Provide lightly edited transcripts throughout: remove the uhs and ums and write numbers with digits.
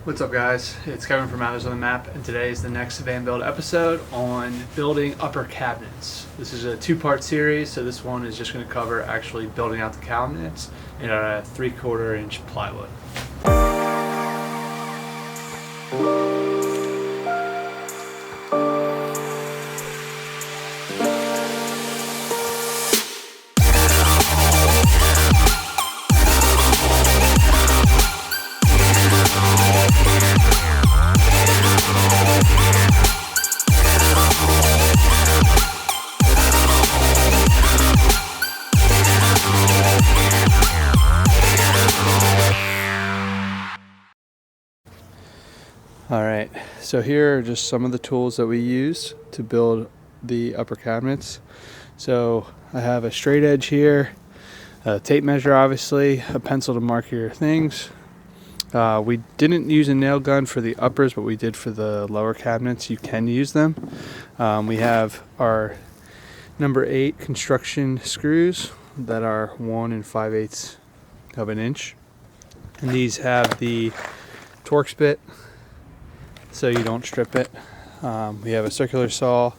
What's up, guys? It's Kevin from Others on the Map, and today is the next van build episode on building upper cabinets. This is a two-part series, so this one is just going to cover actually building out the cabinets in a 3/4 inch plywood. Alright, so here are just some of the tools that we use to build the upper cabinets. So I have a straight edge here, a tape measure obviously, a pencil to mark your things. We didn't use a nail gun for the uppers, but we did for the lower cabinets. You can use them. We have our number 8 construction screws that are 1 5/8 of an inch. And these have the Torx bit, so you don't strip it. We have a circular saw,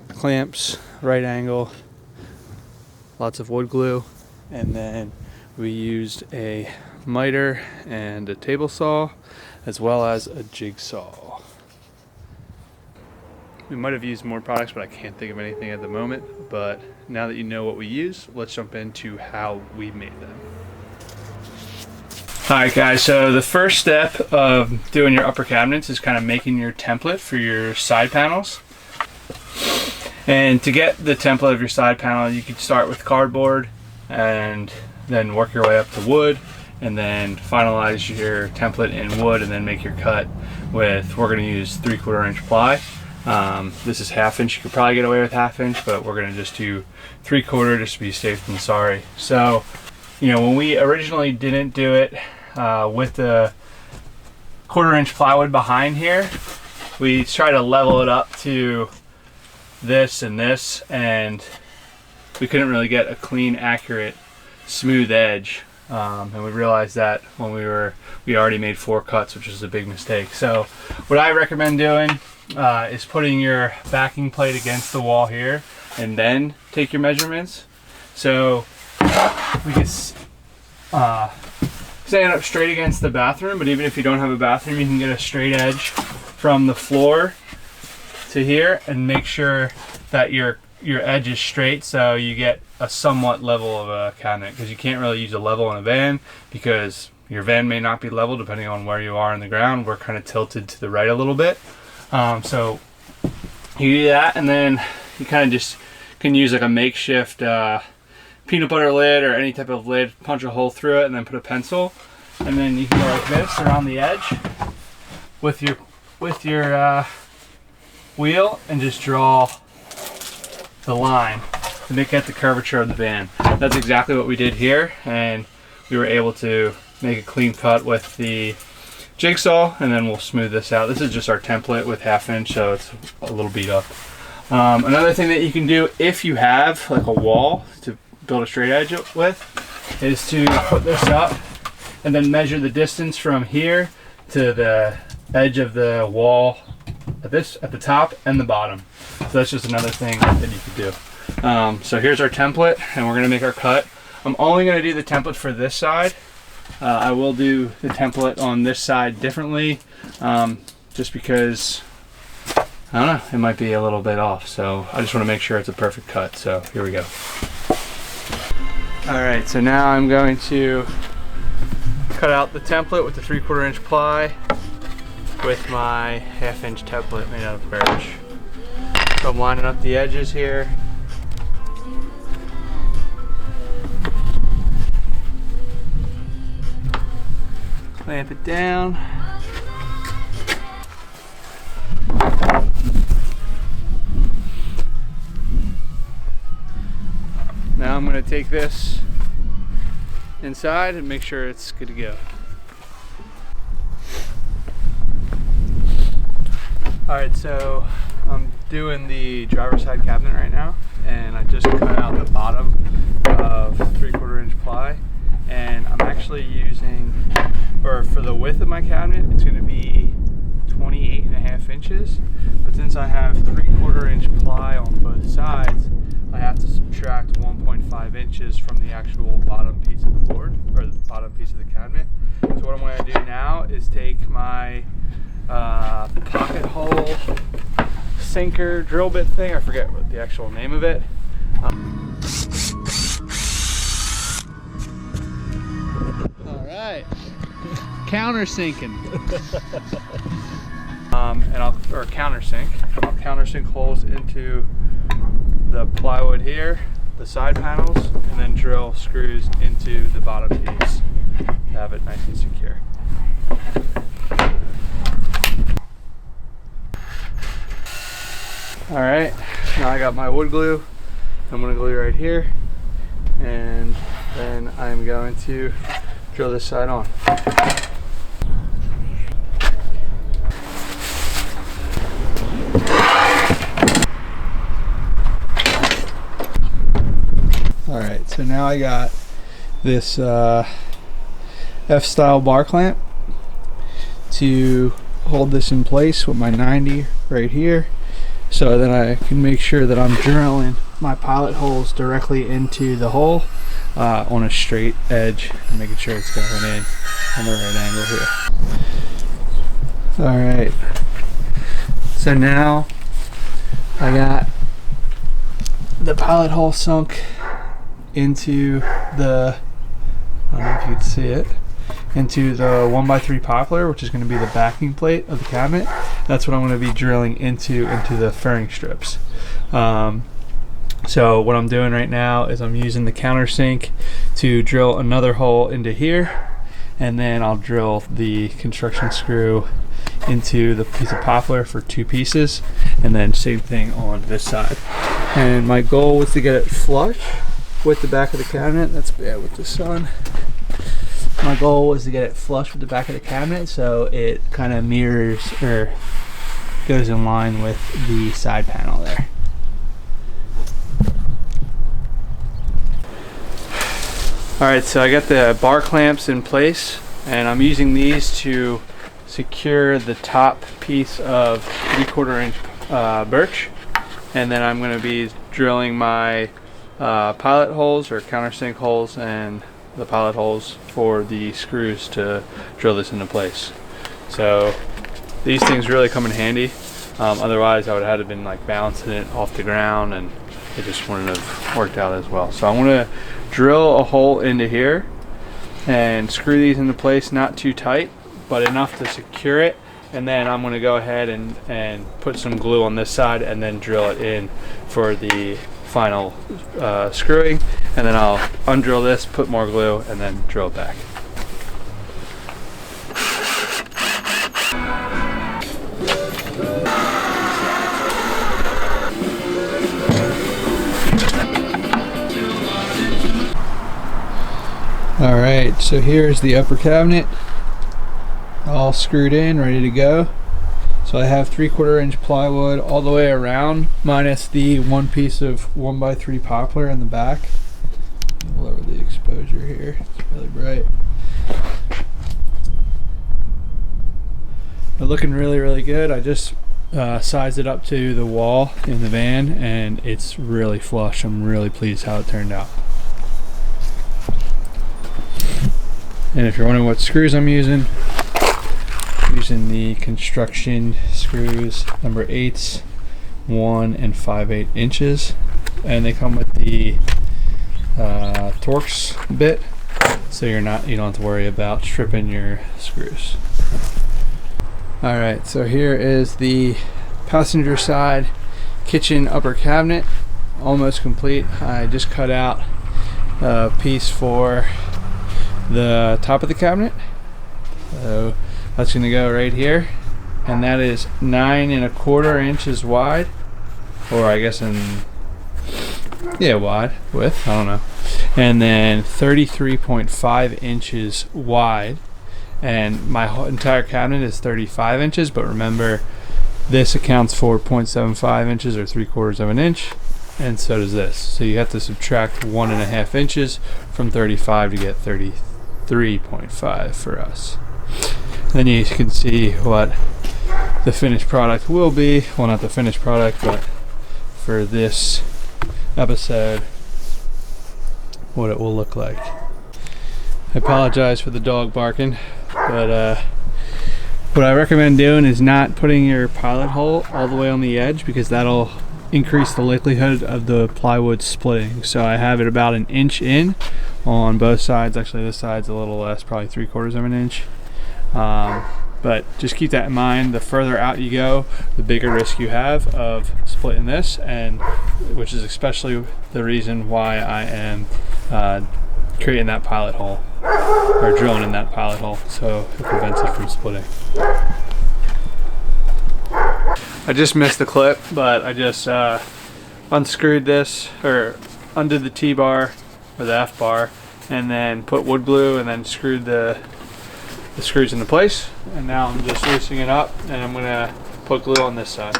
clamps, right angle, lots of wood glue, and then we used a miter and a table saw, as well as a jigsaw. We might have used more products, but I can't think of anything at the moment. But now that you know what we use, let's jump into how we made them. Alright guys, so the first step of doing your upper cabinets is kind of making your template for your side panels. And to get the template of your side panel, you could start with cardboard and then work your way up to wood, and then finalize your template in wood, and then make your cut with, we're going to use 3/4 inch ply. This is 1/2 inch. You could probably get away with 1/2 inch, but we're going to just do 3/4 just to be safe than sorry. So, you know, when we originally didn't do it with the 1/4 inch plywood behind here, we try to level it up to this and this, and we couldn't really get a clean, accurate, smooth edge. And we realized that when we already made 4 cuts, which is a big mistake. So what I recommend doing is putting your backing plate against the wall here, and then take your measurements. So we can stand up straight against the bathroom, but even if you don't have a bathroom, you can get a straight edge from the floor to here, and make sure that your edge is straight, so you get a somewhat level of a cabinet, because you can't really use a level in a van because your van may not be level depending on where you are in the ground. We're kind of tilted to the right a little bit. So you do that, and then you kind of just can use like a makeshift peanut butter lid or any type of lid, punch a hole through it, and then put a pencil, and then you can go like this around the edge with your wheel, and just draw the line to make it the curvature of the van. That's exactly what we did here, and we were able to make a clean cut with the jigsaw, and then we'll smooth this out. This is just our template with 1/2 inch, so it's a little beat up. Another thing that you can do if you have like a wall to build a straight edge with is to put this up and then measure the distance from here to the edge of the wall at the top and the bottom. So that's just another thing that you could do. So here's our template, and we're gonna make our cut. I'm only gonna do the template for this side. I will do the template on this side differently, just because, I don't know, it might be a little bit off. So I just wanna make sure it's a perfect cut. So here we go. All right, so now I'm going to cut out the template with the 3/4 inch ply with my 1/2 inch template made out of birch. So I'm lining up the edges here. Clamp it down. Now I'm going to take this inside and make sure it's good to go. Alright, so I'm doing the driver's side cabinet right now, and I just cut out the bottom of 3/4 inch ply, and I'm actually using or for the width of my cabinet, it's going to be 28.5 inches. But since I have 3/4 inch ply on both sides, I have to subtract 1.5 inches from the actual bottom piece of the board, or the bottom piece of the cabinet. So what I'm going to do now is take my pocket hole sinker drill bit thing. I forget what the actual name of it. All right, countersinking. And I'll countersink. I'll countersink holes into the plywood here, the side panels, and then drill screws into the bottom piece to have it nice and secure. All right, now I got my wood glue. I'm going to glue right here, and then I'm going to drill this side on. All right, so now I got this F-style bar clamp to hold this in place with my 90 right here, so that I can make sure that I'm drilling my pilot holes directly into the hole on a straight edge, and making sure it's going in on the right angle here. All right, so now I got the pilot hole sunk into the, I don't know if you can see it, into the 1x3 poplar, which is going to be the backing plate of the cabinet. That's what I'm going to be drilling into the fairing strips. So what I'm doing right now is I'm using the countersink to drill another hole into here, and then I'll drill the construction screw into the piece of poplar for 2 pieces, and then same thing on this side. And my goal was to get it flush with the back of the cabinet. That's bad with the sun. My goal was to get it flush with the back of the cabinet, so it kind of mirrors or goes in line with the side panel there. Alright, so I got the bar clamps in place, and I'm using these to secure the top piece of 3/4 inch birch, and then I'm going to be drilling my pilot holes or countersink holes and the pilot holes for the screws to drill this into place. So these things really come in handy. Otherwise I would have had to been like bouncing it off the ground, and it just wouldn't have worked out as well. So I'm going to drill a hole into here and screw these into place, not too tight but enough to secure it, and then I'm going to go ahead and put some glue on this side and then drill it in for the final screwing, and then I'll undrill this, put more glue, and then drill it back. Alright, so here's the upper cabinet all screwed in, ready to go. So I have 3/4 inch plywood all the way around, minus the 1 piece of 1x3 poplar in the back. Lower the exposure here, it's really bright. But looking really good. I just sized it up to the wall in the van, and it's really flush. I'm really pleased how it turned out. And if you're wondering what screws I'm using the construction screws number 8s, 1 and 5/8 inches, and they come with the Torx bit, so you don't have to worry about stripping your screws. Alright, so here is the passenger side kitchen upper cabinet, almost complete. I just cut out a piece for the top of the cabinet, so that's going to go right here, and that is 9 1/4 inches wide, or I guess wide width, I don't know, and then 33.5 inches wide, and my whole entire cabinet is 35 inches, but remember this accounts for 0.75 inches or 3/4 of an inch, and so does this, so you have to subtract 1.5 inches from 35 to get 33.5 for us. Then you can see what the finished product will be. Well, not the finished product, but for this episode, what it will look like. I apologize for the dog barking, but what I recommend doing is not putting your pilot hole all the way on the edge, because that'll increase the likelihood of the plywood splitting. So I have it about 1 inch in on both sides. Actually, this side's a little less, probably 3/4 of an inch. But just keep that in mind. The further out you go, the bigger risk you have of splitting this, and which is especially the reason why I am creating that pilot hole, or drilling in that pilot hole, so it prevents it from splitting. I just missed the clip, but I just unscrewed this, or undid the T-bar or the F-bar, and then put wood glue and then screwed the screws into place. And now I'm just loosening it up, and I'm gonna put glue on this side.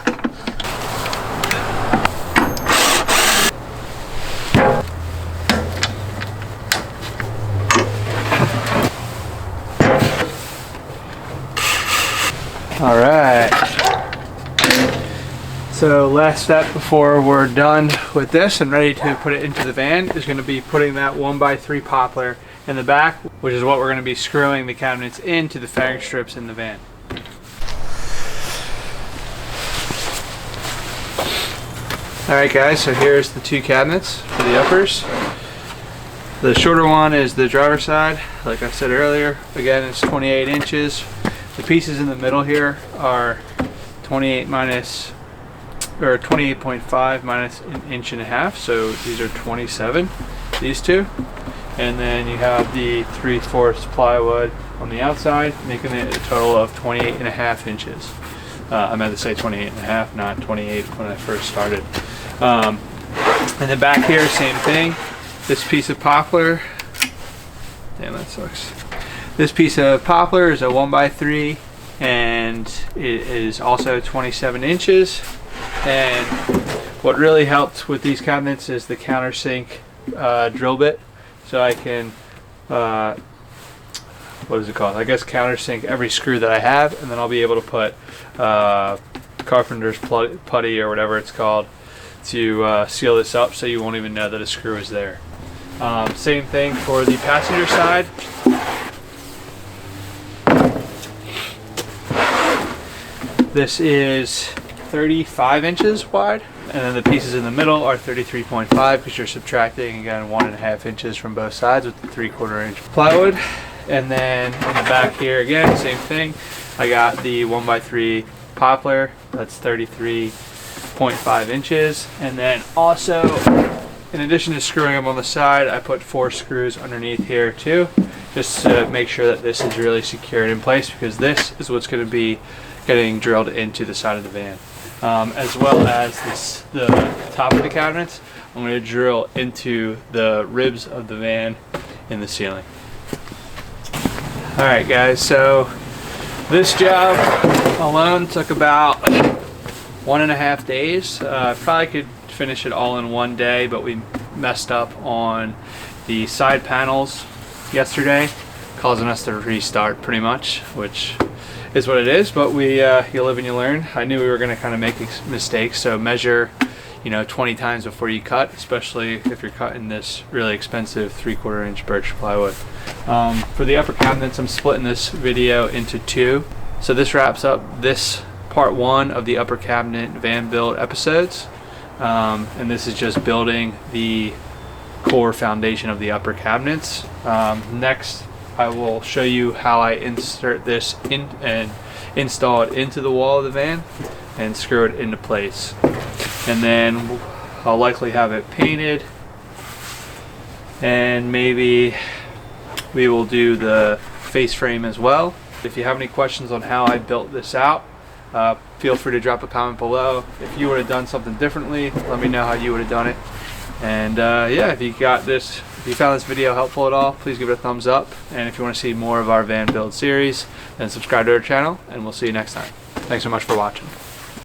All right. So last step before we're done with this and ready to put it into the van is going to be putting that 1x3 poplar in the back, which is what we're going to be screwing the cabinets into the fairing strips in the van. Alright guys, so here's the 2 cabinets for the uppers. The shorter one is the driver's side. Like I said earlier, again, it's 28 inches. The pieces in the middle here are 28.5 minus 1.5 inches, so these are 27, these two. And then you have the 3/4 plywood on the outside, making it a total of 28.5 inches. I meant to say 28.5, not 28 when I first started. And then back here, same thing. This piece of poplar, damn that sucks. This piece of poplar is a 1x3, and it is also 27 inches. And what really helped with these cabinets is the countersink drill bit. So I can, what is it called? I guess countersink every screw that I have, and then I'll be able to put carpenter's putty or whatever it's called to seal this up, so you won't even know that a screw is there. Same thing for the passenger side. This is 35 inches wide, and then the pieces in the middle are 33.5, because you're subtracting again 1.5 inches from both sides with the 3/4 inch plywood. And then in the back here again, same thing. I got the 1x3 poplar, that's 33.5 inches. And then also, in addition to screwing them on the side, I put 4 screws underneath here too, just to make sure that this is really secured in place, because this is what's going to be getting drilled into the side of the van. As well as the top of the cabinets, I'm going to drill into the ribs of the van in the ceiling. Alright guys, so this job alone took about 1.5 days. Probably could finish it all in one day, but we messed up on the side panels yesterday, causing us to restart pretty much, which is what it is, but you live and you learn. I knew we were going to kind of make mistakes, so measure 20 times before you cut, especially if you're cutting this really expensive 3/4 inch birch plywood. For the upper cabinets, I'm splitting this video into 2. So this wraps up this part 1 of the upper cabinet van build episodes, and this is just building the core foundation of the upper cabinets. Next, I will show you how I insert this in and install it into the wall of the van and screw it into place. And then I'll likely have it painted, and maybe we will do the face frame as well. If you have any questions on how I built this out, feel free to drop a comment below. If you would have done something differently, let me know how you would have done it. And yeah, if you found this video helpful at all, please give it a thumbs up. And if you want to see more of our van build series, then subscribe to our channel, and we'll see you next time. Thanks so much for watching.